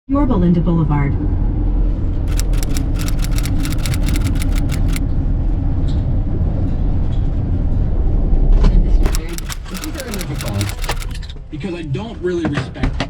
Your Belinda Boulevard. Because I don't really respect.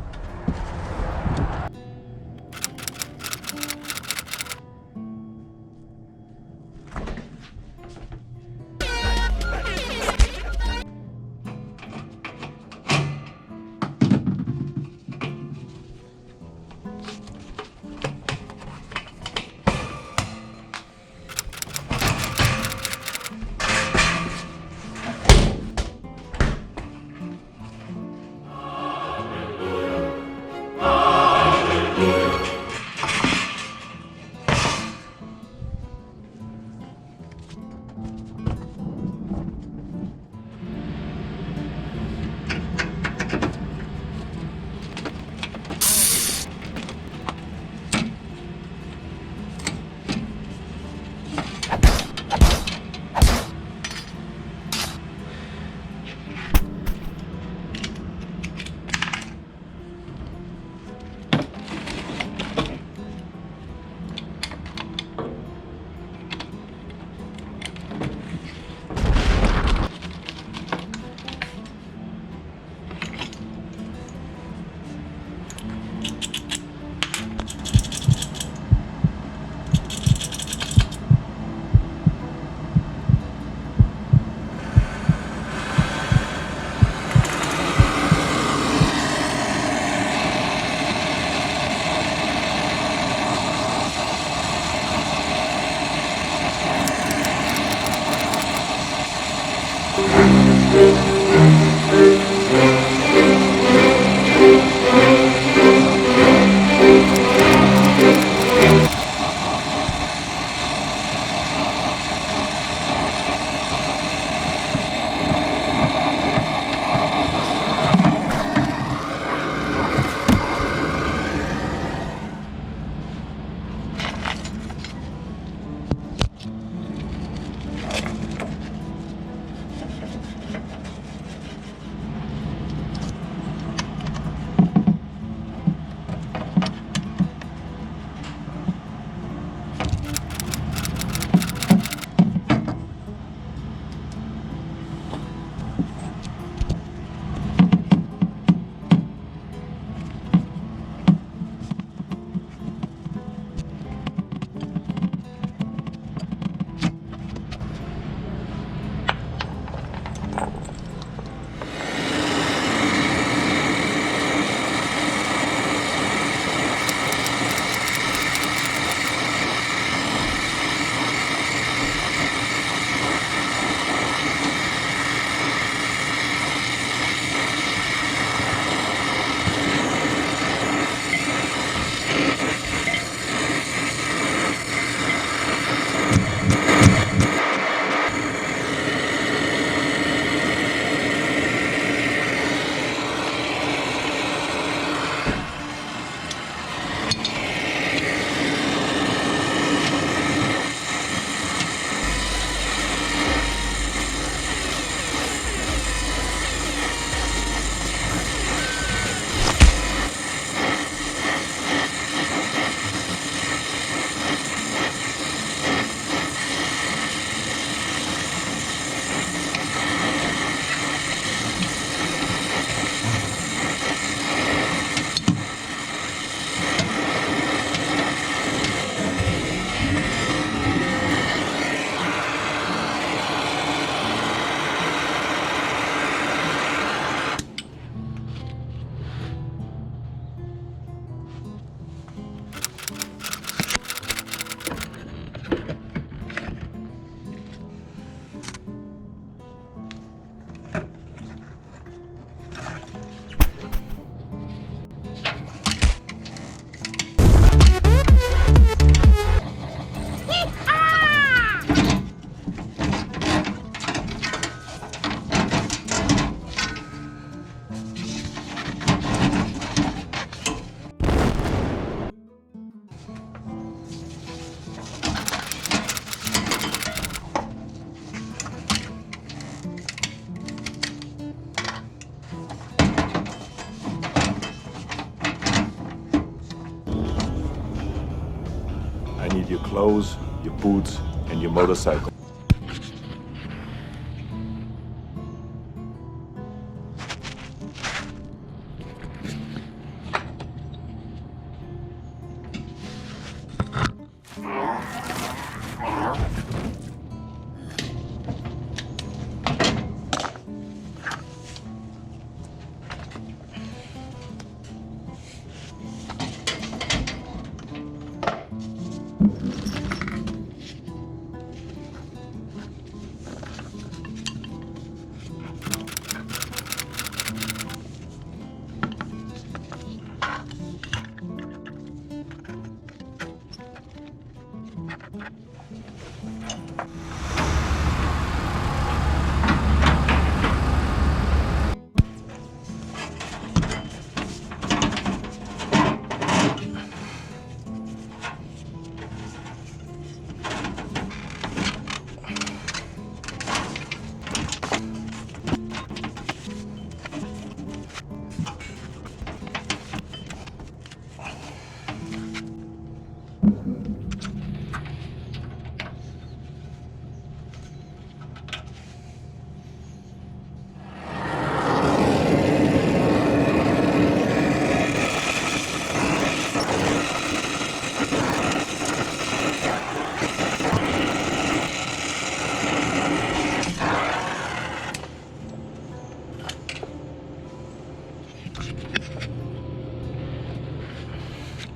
I need your clothes, your boots, and your motorcycle.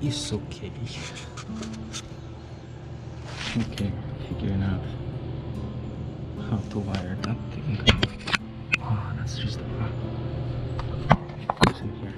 It's okay. Okay, figuring out how to wire that thing. Oh, that's just the part. What's in here?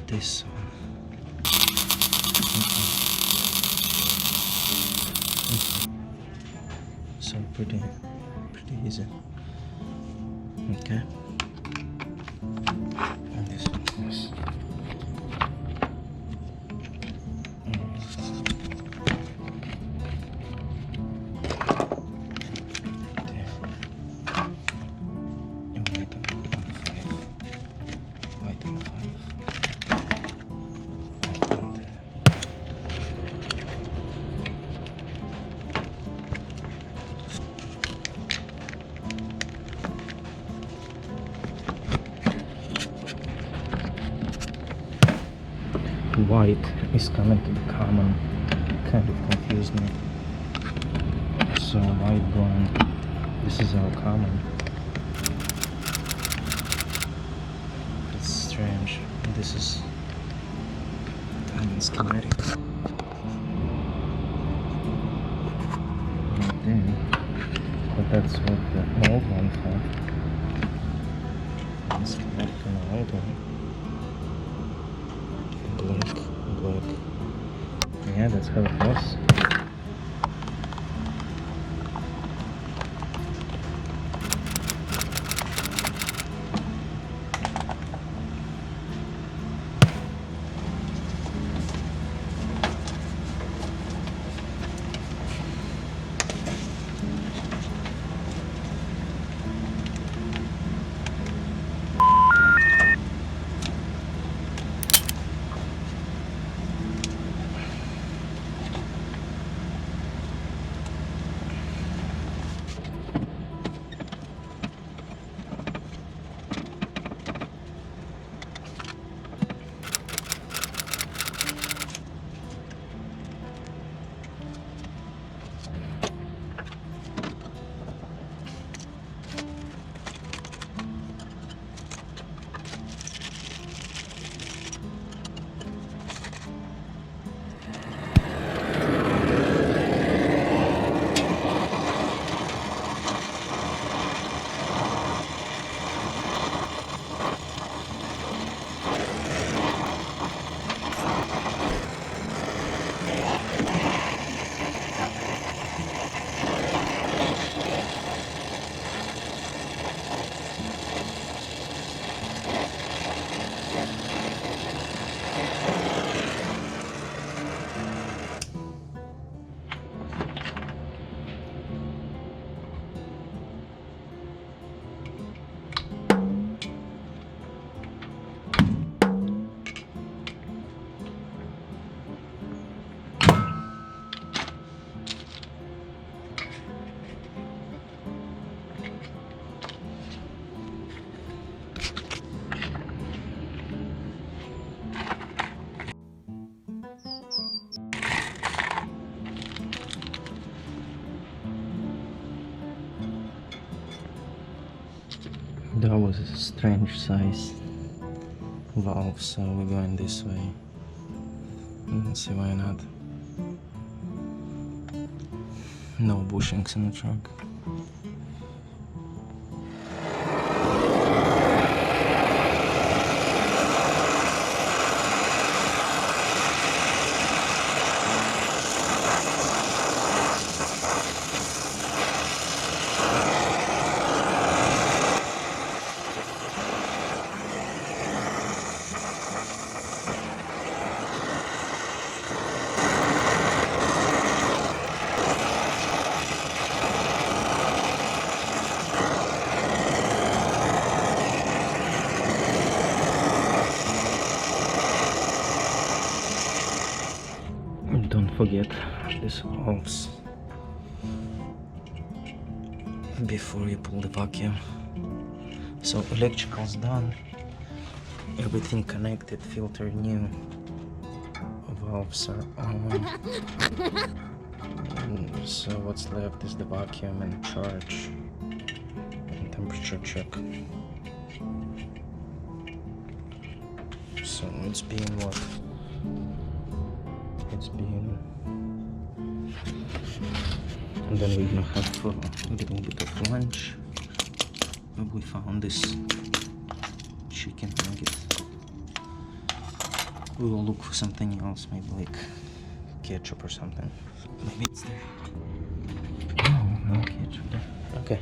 This one. So pretty easy. Okay. And this one is. White is coming to be common, kind of confused me. So white, brown, this is our common. It's strange. This is diamond schematic. Right there. But that's what the old one had. Schematic on the old one. Black. Yeah, that's how it was. That was a strange size valve, so we're going this way. Let's see why not. No bushings in the truck. Don't forget these valves before you pull the vacuum. So electrical's done, everything connected, filter new, valves are on. So what's left is the vacuum and charge and temperature check. So it's been what? It's been, and then we're gonna have a little bit of lunch. We found this chicken nugget. We will look for something else, maybe like ketchup or something. Maybe it's there. No ketchup there. Okay.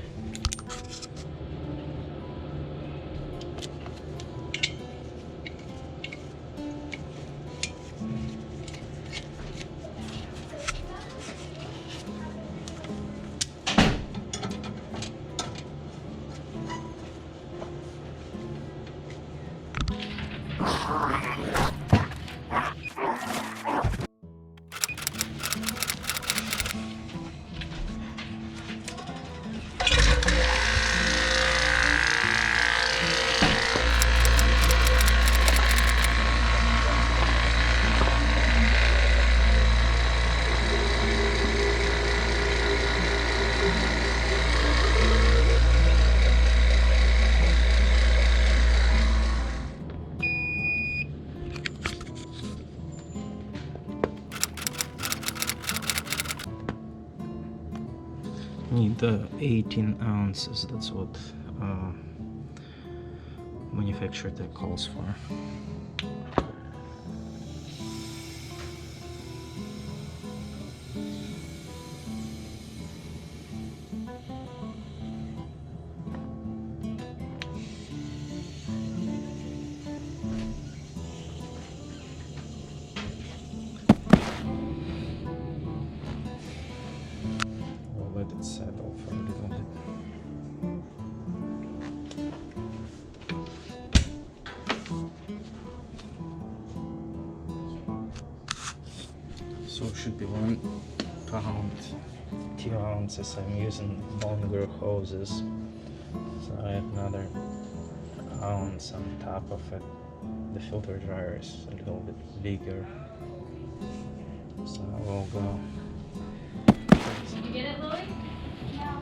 Need 18 ounces, that's what manufacturer tag calls for. Let it settle for a little bit. So it should be 1 pound, 2 ounces. I'm using longer hoses, so I have another ounce on top of it. The filter dryer is a little bit bigger, so I will go. Did you get it, Lily? No.